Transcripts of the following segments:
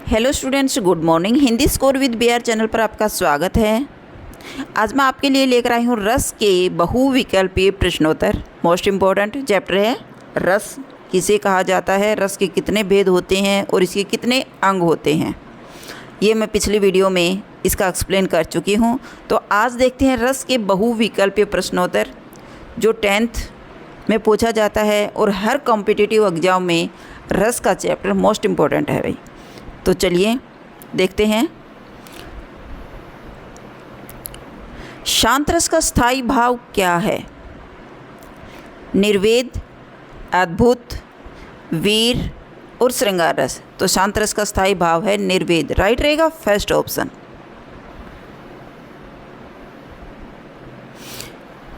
Hello students, good morning. Hindi score with BR channel पर आपका स्वागत है। आज मैं आपके लिए लेकर आई हूँ रस के बहुविकल्पीय प्रश्नोत्तर। मोस्ट इम्पॉर्टेंट चैप्टर है रस। किसे कहा जाता है, रस के कितने भेद होते हैं और इसके कितने अंग होते हैं, ये मैं पिछली वीडियो में इसका एक्सप्लेन कर चुकी हूँ। तो आज देखते हैं रस के बहुविकल्पीय प्रश्नोत्तर जो 10th में पूछा जाता है और हर कॉम्पिटिटिव एग्जाम में रस का चैप्टर मोस्ट इम्पॉर्टेंट है भाई। तो चलिए देखते हैं। शांत रस का स्थायी भाव क्या है? निर्वेद, अद्भुत, वीर और श्रृंगार रस। तो शांत रस का स्थायी भाव है निर्वेद। राइट रहेगा फर्स्ट ऑप्शन।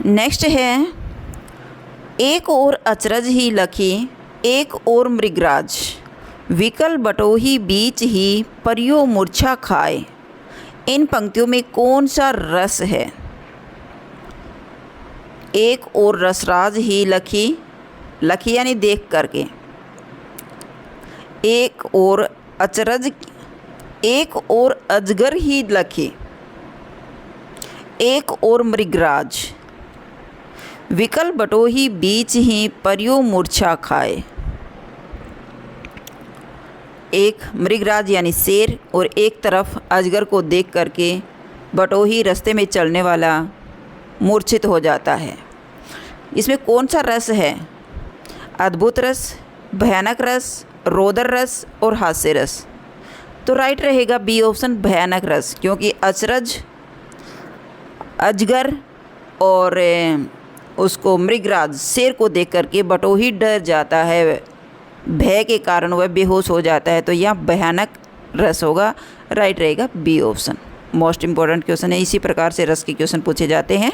नेक्स्ट है एक और अचरज ही लखी, एक और मृगराज, विकल बटोही बीच ही परियो मूर्छा खाए। इन पंक्तियों में कौन सा रस है? एक और रसराज ही लखी, लखी यानी देख करके, एक और अचरज, एक और अजगर ही लखी, एक और मृगराज, विकल बटोही बीच ही परियो मूर्छा खाए। एक मृगराज यानी शेर और एक तरफ अजगर को देख करके बटोही रास्ते में चलने वाला मूर्छित हो जाता है। इसमें कौन सा रस है? अद्भुत रस, भयानक रस, रोदर रस और हास्य रस। तो राइट रहेगा बी ऑप्शन, भयानक रस, क्योंकि अचरज, अजगर और उसको मृगराज शेर को देख करके बटोही डर जाता है, भय के कारण वह बेहोश हो जाता है। तो यह भयानक रस होगा। राइट रहेगा B option. Most important question है, इसी प्रकार से रस के क्वेश्चन पूछे जाते हैं।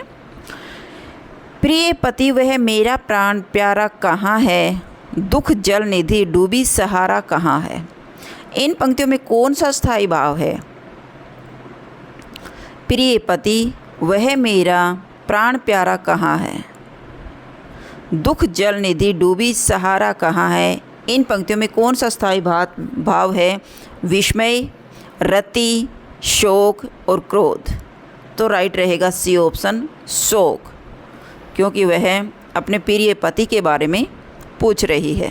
प्रिय पति वह मेरा प्राण प्यारा कहाँ है, दुख जल निधि डूबी सहारा कहाँ है। इन पंक्तियों में कौन सा स्थायी भाव है? प्रिय पति वह मेरा प्राण प्यारा कहाँ है, दुख जल निधि डूबी सहारा कहाँ है। इन पंक्तियों में कौन सा स्थायी भाव है? विस्मय, रति, शोक और क्रोध। तो राइट रहेगा सी ऑप्शन, शोक, क्योंकि वह अपने प्रिय पति के बारे में पूछ रही है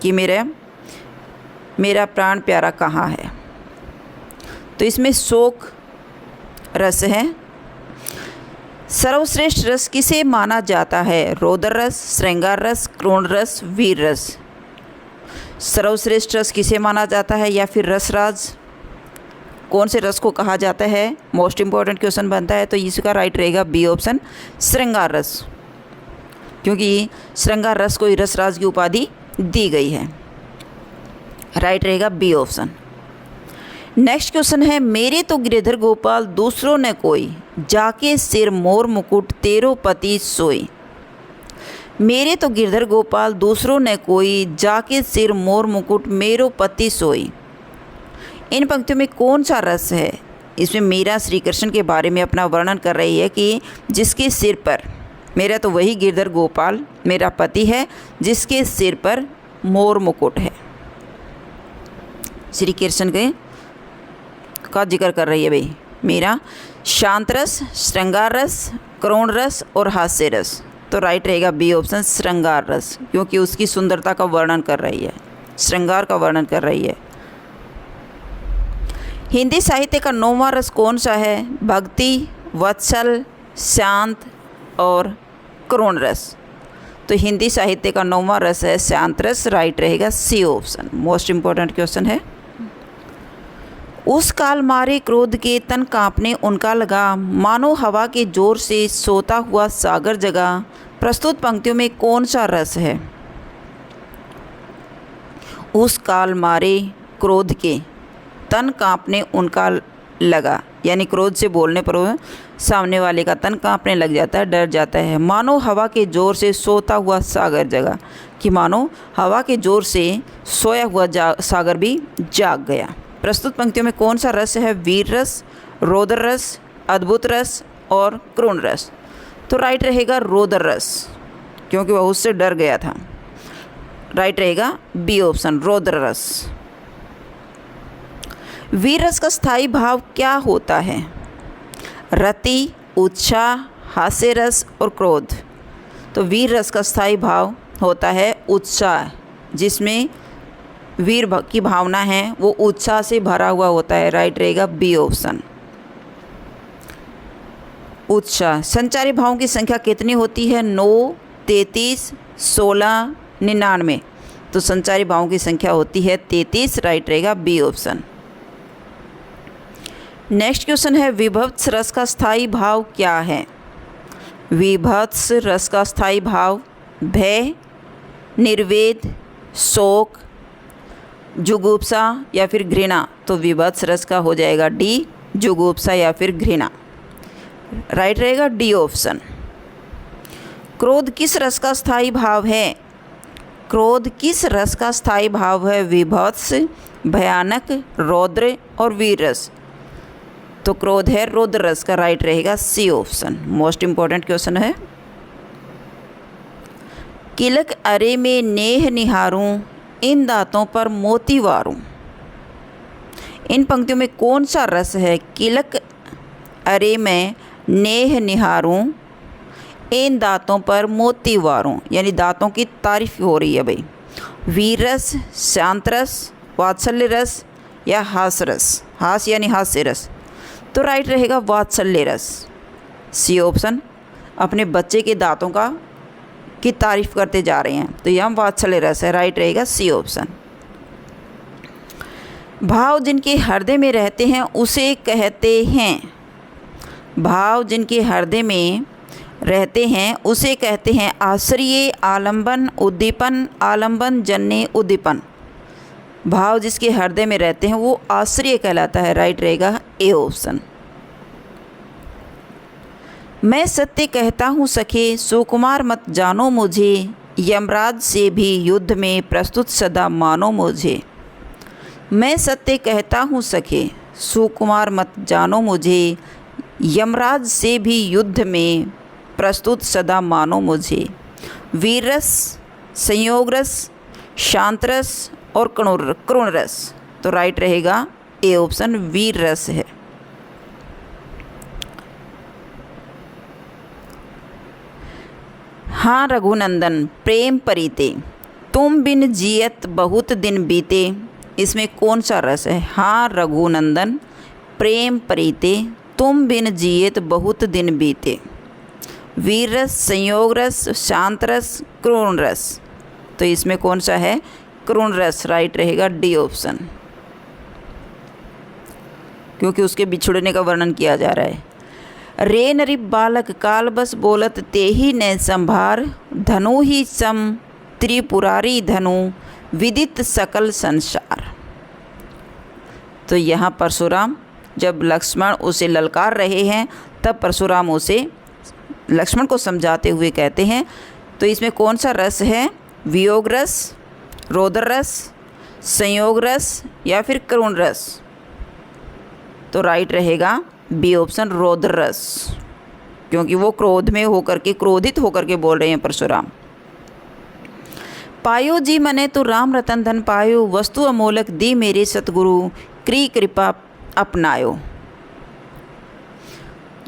कि मेरा प्राण प्यारा कहाँ है। तो इसमें शोक रस है। सर्वश्रेष्ठ रस किसे माना जाता है? रोदर रस, श्रृंगार रस, क्रोध रस, वीर रस। सर्वश्रेष्ठ रस किसे माना जाता है या फिर रसराज कौन से रस को कहा जाता है? मोस्ट इम्पॉर्टेंट क्वेश्चन बनता है। तो इसका राइट रहेगा बी ऑप्शन, श्रृंगार रस, क्योंकि श्रृंगार रस को ही रसराज की उपाधि दी गई है। राइट रहेगा बी ऑप्शन। नेक्स्ट क्वेश्चन है मेरे तो गिरधर गोपाल दूसरों ने कोई, जाके सिर मोर मुकुट तेरो पति सोई। मेरे तो गिरधर गोपाल दूसरों ने कोई, जाके सिर मोर मुकुट मेरो पति सोई। इन पंक्तियों में कौन सा रस है? इसमें मीरा श्री कृष्ण के बारे में अपना वर्णन कर रही है कि जिसके सिर पर, मेरा तो वही गिरधर गोपाल मेरा पति है जिसके सिर पर मोर मुकुट है। श्री कृष्ण के का जिक्र कर रही है भाई मीरा। शांत रस, श्रृंगार रस, क्रोध रस और हास्य रस। तो राइट रहेगा बी ऑप्शन, श्रृंगार रस, क्योंकि उसकी सुंदरता का वर्णन कर रही है, श्रृंगार का वर्णन कर रही है। हिंदी साहित्य का 9वां रस कौन सा है? भक्ति, वत्सल, शांत और क्रोध रस। तो हिंदी साहित्य का 9वां रस है शांत रस। राइट रहेगा C option. Most important question है। उस काल मारे क्रोध के तन कांपने उनका लगा, मानो हवा के जोर से सोता हुआ सागर जगा। प्रस्तुत पंक्तियों में कौन सा रस है? उस काल मारे क्रोध के तन कांपने उनका लगा, यानी क्रोध से बोलने पर सामने वाले का तन कांपने लग जाता है, डर जाता है। मानो हवा के जोर से सोता हुआ सागर जगा, कि मानो हवा के जोर से सोया हुआ सागर भी जाग गया। प्रस्तुत पंक्तियों में कौन सा रस है? वीर रस, रोदर रस, अद्भुत रस और क्रोध रस। तो राइट रहेगा रोदर रस, क्योंकि वह उससे डर गया था। राइट रहेगा बी ऑप्शन, रौद्र रस। वीर रस का स्थायी भाव क्या होता है? रति, उत्साह, हास्य रस और क्रोध। तो वीर रस का स्थायी भाव होता है उत्साह, जिसमें वीर की भावना है वो उत्साह से भरा हुआ होता है। राइट रहेगा बी ऑप्शन। उत्साह। संचारी भावों की संख्या कितनी होती है? 9, 33, 16, 99। तो संचारी भावों की संख्या होती है 33। राइट रहेगा बी ऑप्शन। नेक्स्ट क्वेश्चन है विभत्स रस का स्थायी भाव क्या है? विभत्स रस का स्थायी भाव भय, निर्वेद, शोक, जुगुप्सा या फिर घृणा। तो विभत्स रस का हो जाएगा डी, जुगुप्सा या फिर घृणा। राइट रहेगा डी ऑप्शन। क्रोध किस रस का स्थायी भाव है? क्रोध किस रस का स्थायी भाव है? विभत्स, भयानक, रौद्र और वीर रस। तो क्रोध है रौद्र रस का। राइट रहेगा C option. Most important question है। किलक अरे में नेह निहारूं, इन दांतों पर मोती वारूं। इन पंक्तियों में कौन सा रस है? किलक अरे में नेह निहारूं, इन दांतों पर मोती वारूं, यानी दांतों की तारीफ हो रही है भाई। वीर रस, शांत रस, वात्सल्य रस या हास रस। हास यानी हास्य रस। तो राइट रहेगा वात्सल्य रस, सी ऑप्शन। अपने बच्चे के दांतों की तारीफ करते जा रहे हैं, तो यह वात्सल्य रस है। राइट रहेगा सी ऑप्शन। भाव जिनके हृदय में रहते हैं उसे कहते हैं। भाव जिनके हृदय में रहते हैं उसे कहते हैं आश्रय, आलंबन, उद्दीपन, आलंबन जन्य उद्दीपन। भाव जिसके हृदय में रहते हैं वो आश्रय कहलाता है। राइट रहेगा ए ऑप्शन। मैं सत्य कहता हूँ सखे, सुकुमार मत जानो मुझे, यमराज से भी युद्ध में प्रस्तुत सदा मानो मुझे। मैं सत्य कहता हूँ सखे, सुकुमार मत जानो मुझे, यमराज से भी युद्ध में प्रस्तुत सदा मानो मुझे। वीर रस, संयोग रस, शांत रस और करुण रस। तो राइट रहेगा ए ऑप्शन, वीर रस है। हाँ रघुनंदन प्रेम परीते, तुम बिन जियत बहुत दिन बीते। इसमें कौन सा रस है? हाँ रघुनंदन प्रेम परीते, तुम बिन जियत बहुत दिन बीते। वीर रस, संयोग रस, शांत रस, करुण रस। तो इसमें कौन सा है? करुण रस। राइट रहेगा डी ऑप्शन, क्योंकि उसके बिछुड़ने का वर्णन किया जा रहा है। रे नरी बालक काल बस बोलत, तेहि ने संभार, धनु ही सम त्रिपुरारी धनु, विदित सकल संसार। तो यहाँ परशुराम जब लक्ष्मण उसे ललकार रहे हैं तब परशुराम उसे लक्ष्मण को समझाते हुए कहते हैं। तो इसमें कौन सा रस है? वियोग रस, रौद्र रस, संयोग रस या फिर करुण रस। तो राइट रहेगा बी ऑप्शन, रौद्र रस, क्योंकि वो क्रोध में होकर के, क्रोधित होकर के बोल रहे हैं परशुराम। पायो जी मने तो राम रतन धन पायो, वस्तु अमोलक दी मेरे सतगुरु, क्री कृपा अपनायो।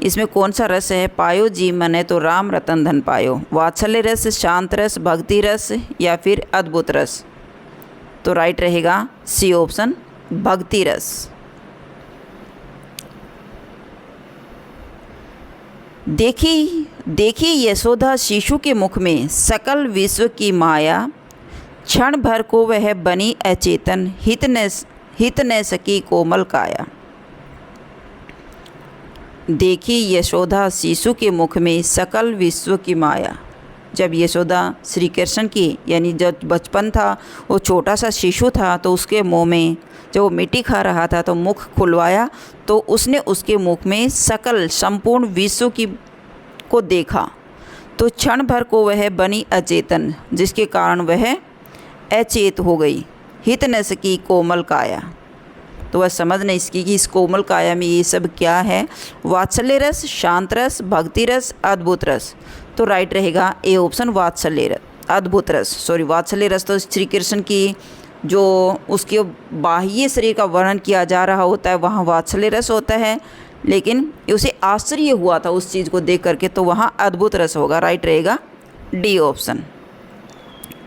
इसमें कौन सा रस है? पायो जी मने तो राम रतन धन पायो। वात्सल्य रस, शांत रस, भक्ति रस या फिर अद्भुत रस। तो राइट रहेगा सी ऑप्शन, भक्ति रस। देखी देखी यशोदा शिशु के मुख में सकल विश्व की माया, क्षण भर को वह बनी अचेतन, हित न सकी कोमल काया। देखी यशोदा शिशु के मुख में सकल विश्व की माया। जब यशोदा श्री कृष्ण की, यानी जब बचपन था, वो छोटा सा शिशु था, तो उसके मुंह में जब वो मिट्टी खा रहा था तो मुख खुलवाया, तो उसने उसके मुख में सकल संपूर्ण विश्व की को देखा। तो क्षण भर को वह बनी अचेतन, जिसके कारण वह अचेत हो गई। हित न सकी कोमल काया। तो वह समझ नहीं सकी कि इस कोमल काया में ये सब क्या है। वात्सल्य रस, शांत रस, भक्ति रस, अद्भुत रस। तो राइट रहेगा ए ऑप्शन, वात्सल्य रस, अद्भुत रस। वात्सल्य रस तो श्री कृष्ण की जो उसके बाह्य शरीर का वर्णन किया जा रहा होता है वहाँ वात्सल्य रस होता है, लेकिन उसे आश्चर्य हुआ था उस चीज़ को देख करके, तो वहाँ अद्भुत रस होगा। राइट रहेगा डी ऑप्शन।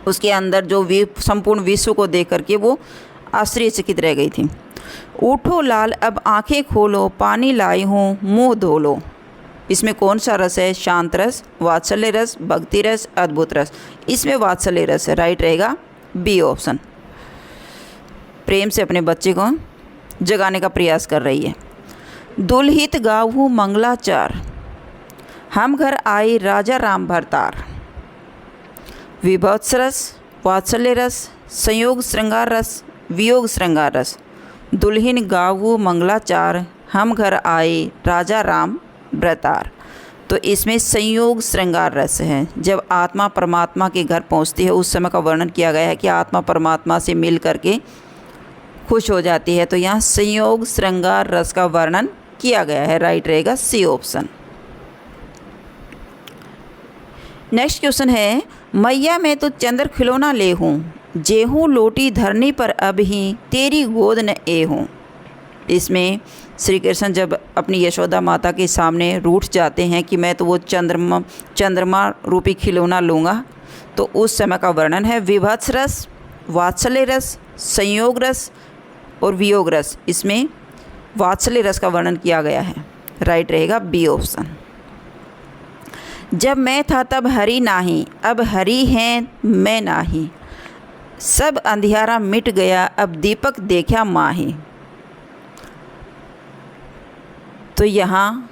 उसके अंदर जो संपूर्ण विश्व को देख करके वो आश्चर्यचकित रह गई थी। उठो लाल अब आंखें खोलो, पानी लाई हूँ मुँह धो लो। इसमें कौन सा रस है? शांत रस, वात्सल्य रस, भक्ति रस, अद्भुत रस। इसमें वात्सल्य रस है। राइट रहेगा बी ऑप्शन। प्रेम से अपने बच्चे को जगाने का प्रयास कर रही है। दुलहित गाऊँ मंगलाचार, हम घर आई राजा राम भरतार। विभत्स रस, वात्सल्य रस, संयोग श्रृंगार रस, वियोग श्रृंगार रस। दुल्हिन गाऊँ मंगलाचार, हम घर आए राजा राम भरतार। तो इसमें संयोग श्रृंगार रस है। जब आत्मा परमात्मा के घर पहुंचती है उस समय का वर्णन किया गया है कि आत्मा परमात्मा से मिल करके खुश हो जाती है, तो यहाँ संयोग श्रृंगार रस का वर्णन किया गया है। राइट रहेगा सी ऑप्शन। नेक्स्ट क्वेश्चन है, मैया मैं तो चंद्र खिलौना ले हूँ, जेहूँ लोटी धरनी पर अब ही तेरी गोद न ए हूँ। इसमें श्री कृष्ण जब अपनी यशोदा माता के सामने रूठ जाते हैं कि मैं तो वो चंद्रमा रूपी खिलौना लूँगा, तो उस समय का वर्णन है। विभत्स रस, वात्सल्य रस, संयोग रस और वियोग रस। इसमें वात्सल्य रस का वर्णन किया गया है। राइट रहेगा बी ऑप्शन। जब मैं था तब हरि नाही, अब हरि हैं मैं नाही। सब अंधियारा मिट गया, अब दीपक देखा माही। तो यहाँ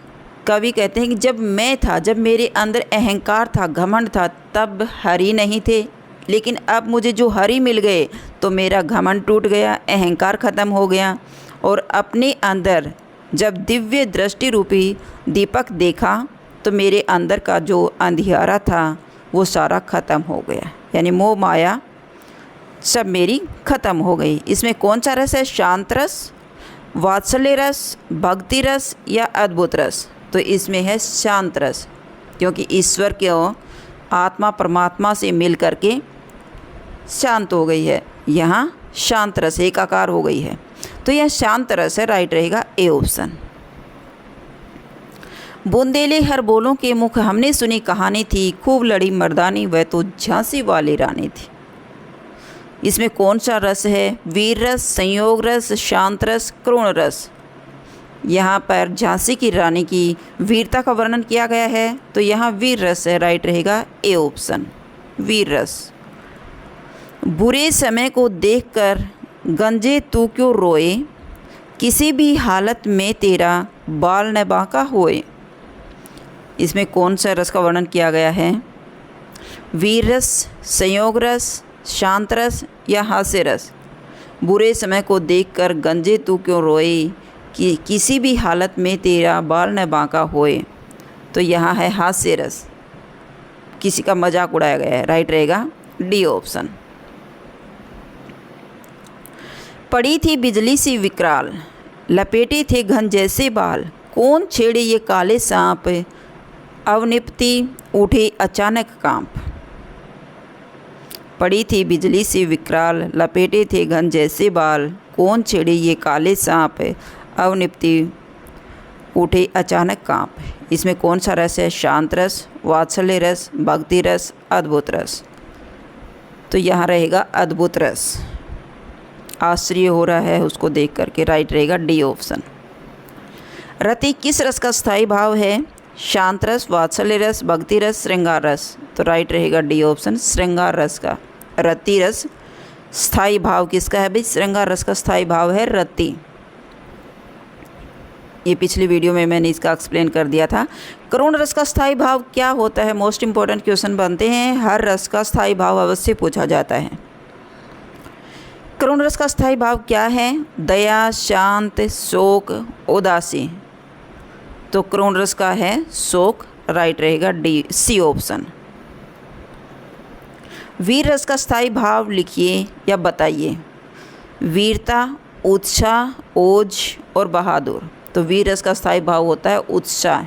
कवि कहते हैं कि जब मैं था, जब मेरे अंदर अहंकार था, घमंड था, तब हरि नहीं थे, लेकिन अब मुझे जो हरि मिल गए तो मेरा घमंड टूट गया, अहंकार ख़त्म हो गया, और अपने अंदर जब दिव्य दृष्टि रूपी दीपक देखा तो मेरे अंदर का जो अंधियारा था वो सारा ख़त्म हो गया, यानी मोह माया सब मेरी ख़त्म हो गई। इसमें कौन सा रस है? शांत रस, वात्सल्य रस, भक्ति रस या अद्भुत रस। तो इसमें है शांत रस, क्योंकि ईश्वर के आत्मा परमात्मा से मिल करके शांत हो गई है। यहाँ शांत रस एकाकार हो गई है, तो यह शांत रस है। राइट रहेगा ए ऑप्शन। बुंदेले हर बोलों के मुख, हमने सुनी कहानी थी, खूब लड़ी मर्दानी वह तो झांसी वाली रानी थी। इसमें कौन सा रस है? वीर रस, संयोग रस, शांत रस, क्रोण रस। यहाँ पर झांसी की रानी की वीरता का वर्णन किया गया है, तो यहाँ वीर रस है। राइट रहेगा ए ऑप्शन, वीर रस। बुरे समय को देखकर गंजे तू क्यों रोए, किसी भी हालत में तेरा बाल न बांका होए। इसमें कौन सा रस का वर्णन किया गया है? वीर रस, संयोग रस, शांत रस या हास्य रस। बुरे समय को देखकर गंजे तू क्यों रोए, कि किसी भी हालत में तेरा बाल न बांका होए। तो यहाँ है हास्य रस, किसी का मजाक उड़ाया गया है। राइट रहेगा डी ऑप्शन। पड़ी थी बिजली सी विकराल, लपेटे थे घन जैसे बाल, कौन छेड़े ये काले सांप, अवनिपति उठे अचानक कांप। पड़ी थी बिजली सी विकराल, लपेटे थे घन जैसे बाल, कौन छेड़े ये काले सांप, अवनिपति उठे अचानक कांप। इसमें कौन सा रस है? शांत रस, वात्सल्य रस, भक्ति रस, अद्भुत रस। तो यहाँ रहेगा अद्भुत रस। आश्चर्य हो रहा है उसको देख करके। राइट रहेगा डी ऑप्शन। रति किस रस का स्थायी भाव है? शांत रस, वात्सल्य रस, भक्ति रस, श्रृंगार रस। तो राइट रहेगा डी ऑप्शन, श्रृंगार रस का। रति रस स्थायी भाव किसका है भाई? श्रृंगार रस का स्थायी भाव है रति। ये पिछली वीडियो में मैंने इसका एक्सप्लेन कर दिया था। करुण रस का स्थायी भाव क्या होता है? मोस्ट इंपॉर्टेंट क्वेश्चन बनते हैं, हर रस का स्थायी भाव अवश्य पूछा जाता है। करुण रस का स्थायी भाव क्या है? दया, शांत, शोक, उदासी। तो करुण रस का है शोक। राइट रहेगा डी सी ऑप्शन। वीर रस का स्थायी भाव लिखिए या बताइए। वीरता, उत्साह, ओज और बहादुर। तो वीर रस का स्थायी भाव होता है उत्साह,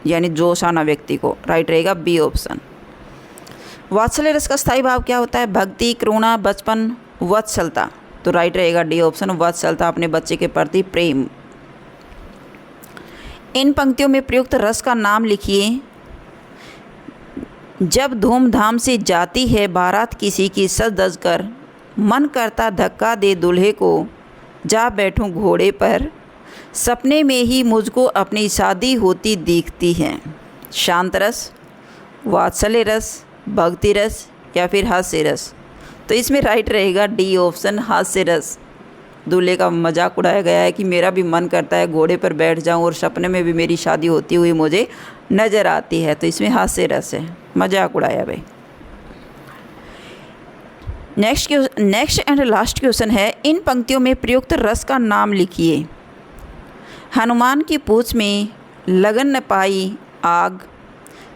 यानी जोश आना व्यक्ति को। राइट रहेगा बी ऑप्शन। वात्सल्य रस का स्थायी भाव क्या होता है? भक्ति, करुणा, बचपन वत्सलता, तो राइट रहेगा डी ऑप्शन, वत्सलता, अपने बच्चे के प्रति प्रेम। इन पंक्तियों में प्रयुक्त रस का नाम लिखिए। जब धूमधाम से जाती है बारात किसी की सज धज कर, मन करता धक्का दे दूल्हे को, जा बैठूं घोड़े पर, सपने में ही मुझको अपनी शादी होती दिखती है। शांत रस, वात्सल्य रस, भक्ति रस या फिर हास्य रस, तो इसमें राइट रहेगा डी ऑप्शन, हास्य रस। दूल्हे का मजाक उड़ाया गया है कि मेरा भी मन करता है घोड़े पर बैठ जाऊं और सपने में भी मेरी शादी होती हुई मुझे नज़र आती है, तो इसमें हास्य रस है, मजाक उड़ाया भाई। नेक्स्ट एंड लास्ट क्वेश्चन है, इन पंक्तियों में प्रयुक्त रस का नाम लिखिए। हनुमान की पूंछ में लगन न पाई आग,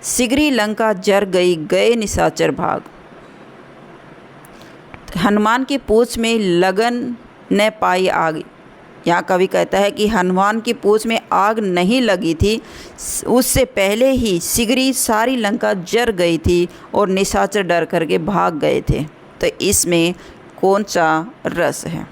सिगरी लंका जर गई गए निशाचर भाग। हनुमान की पूंछ में लगन न पाई आग, यहाँ कवि कहता है कि हनुमान की पूंछ में आग नहीं लगी थी, उससे पहले ही सिगरी सारी लंका जर गई थी और निशाचर डर करके भाग गए थे। तो इसमें कौन सा रस है?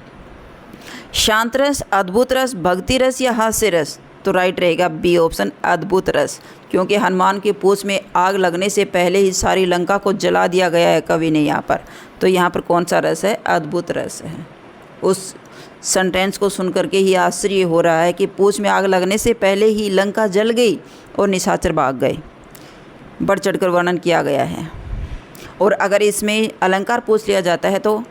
शांत रस, अद्भुत रस, भक्ति रस या हास्य रस, तो राइट रहेगा बी ऑप्शन, अद्भुत रस, क्योंकि हनुमान की पूंछ में आग लगने से पहले ही सारी लंका को जला दिया गया है कवि ने यहाँ पर। तो यहाँ पर कौन सा रस है? अद्भुत रस है। उस सेंटेंस को सुन करके ही आश्चर्य हो रहा है कि पूंछ में आग लगने से पहले ही लंका जल गई और निशाचर भाग गए, बढ़ चढ़कर वर्णन किया गया है। और अगर इसमें अलंकार पूछ लिया जाता है तो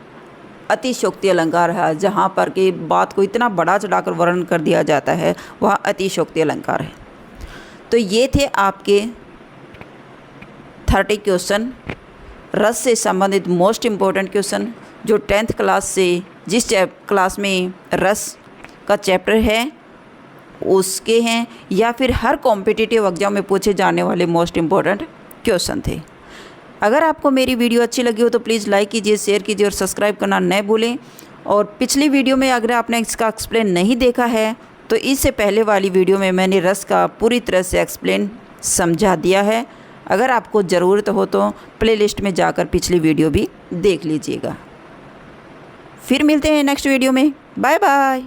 अतिशयोक्ति अलंकार है, जहाँ पर कि बात को इतना बड़ा चढ़ाकर वर्णन कर दिया जाता है, वह अतिशयोक्ति अलंकार है। तो ये थे आपके 30 क्वेश्चन, रस से संबंधित मोस्ट इम्पोर्टेंट क्वेश्चन, जो 10th क्लास से जिस क्लास में रस का चैप्टर है उसके हैं, या फिर हर कॉम्पिटिटिव एग्जाम में पूछे जाने वाले मोस्ट इम्पोर्टेंट क्वेश्चन थे। अगर आपको मेरी वीडियो अच्छी लगी हो तो प्लीज़ लाइक कीजिए, शेयर कीजिए और सब्सक्राइब करना न भूलें। और पिछली वीडियो में अगर आपने इसका एक्सप्लेन नहीं देखा है तो इससे पहले वाली वीडियो में मैंने रस का पूरी तरह से एक्सप्लेन समझा दिया है। अगर आपको ज़रूरत हो तो प्लेलिस्ट में जाकर पिछली वीडियो भी देख लीजिएगा। फिर मिलते हैं नेक्स्ट वीडियो में। Bye bye.